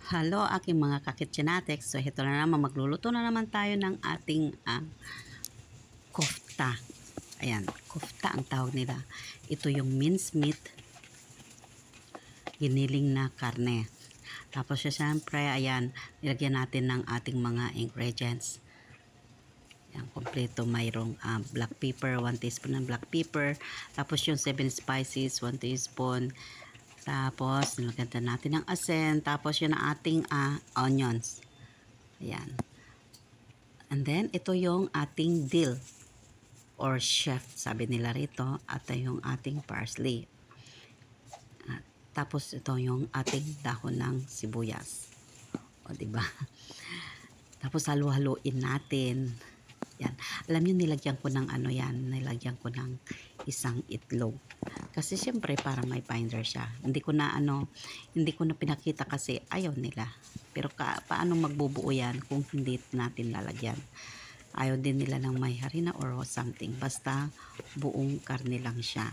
Hello aking mga kakitchenatics. So ito na naman, magluluto na naman tayo ng ating kofta. Ayan, kofta ang tawag nila. Ito yung minced meat, giniling na karne. Tapos syempre, ayan, nilagyan natin ng ating mga ingredients. Ayan, kompleto, mayroong black pepper, 1 teaspoon ng black pepper. Tapos yung 7 spices, 1 teaspoon. Tapos, nilagyan natin ng asin. Tapos, yun ang ating onions. Ayan. And then, ito yung ating dill or chef, sabi nila rito. At yung ating parsley. Tapos, ito yung ating dahon ng sibuyas. O, diba? Tapos, halu-haluin natin. Yan. Alam niyo, nilagyan ko ng ano yan. Nilagyan ko ng isang itlog. Kasi syempre para may binder siya. Hindi ko na pinakita kasi ayaw nila. Pero paano magbubuo yan kung hindi natin lalagyan? Ayaw din nila ng may harina or something. Basta buong karne lang siya.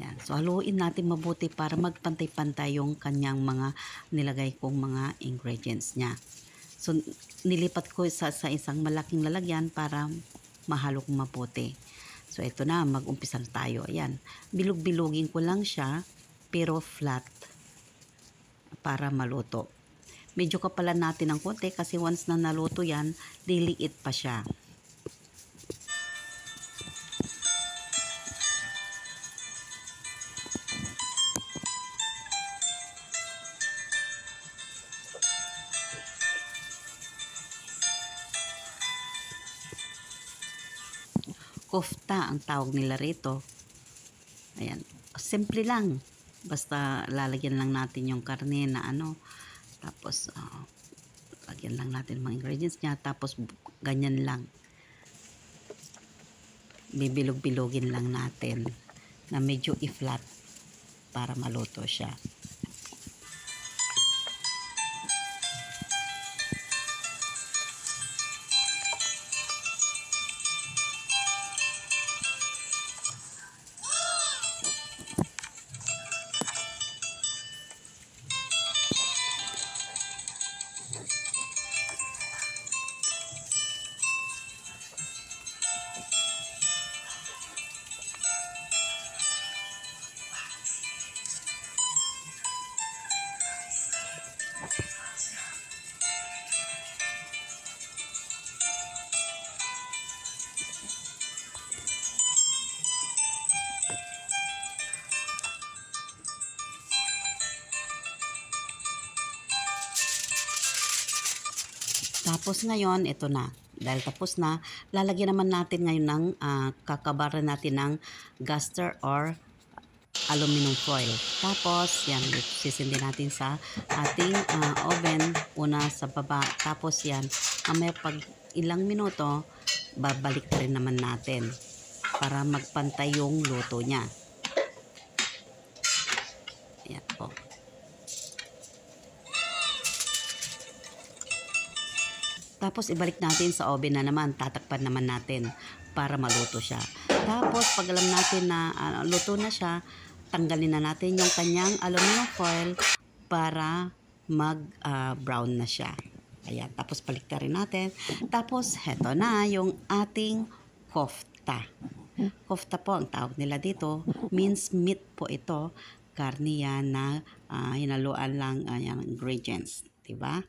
Yan. So haluin natin mabuti para magpantay-pantay yung kanyang mga nilagay kong mga ingredients niya. So nilipat ko sa isang malaking lalagyan para mahalo kong mabuti. So, ito na, mag-umpisa tayo. Ayan, bilog-bilogin ko lang siya, pero flat, para maluto. Medyo kapalan natin ng konti kasi once na naluto yan, liliit pa siya. Kofta ang tawag nila rito. Ayan, simple lang. Basta lalagyan lang natin yung karne na tapos lagyan lang natin mga ingredients niya, tapos ganyan lang. Bibilog-bilogin lang natin na medyo i-flat para maluto siya. Tapos ngayon, ito na. Dahil tapos na, lalagyan naman natin ngayon ng kakabaran natin ng gaster or aluminum foil. Tapos, yan, sisindi natin sa ating oven, una sa baba. Tapos yan, mamaya pag ilang minuto, babalik rin naman natin para magpantay yung luto niya. Yan po. Tapos ibalik natin sa oven na naman, tatakpan naman natin para maluto siya. Tapos pag alam natin na luto na siya, tanggalin na natin yung kanyang aluminum foil para mag-brown na siya. Ayan, tapos baliktarin natin. Tapos heto na yung ating kofta. Kofta po ang tawag nila dito. Minced meat po ito. Karne yan na hinaluan lang yung ingredients. Diba?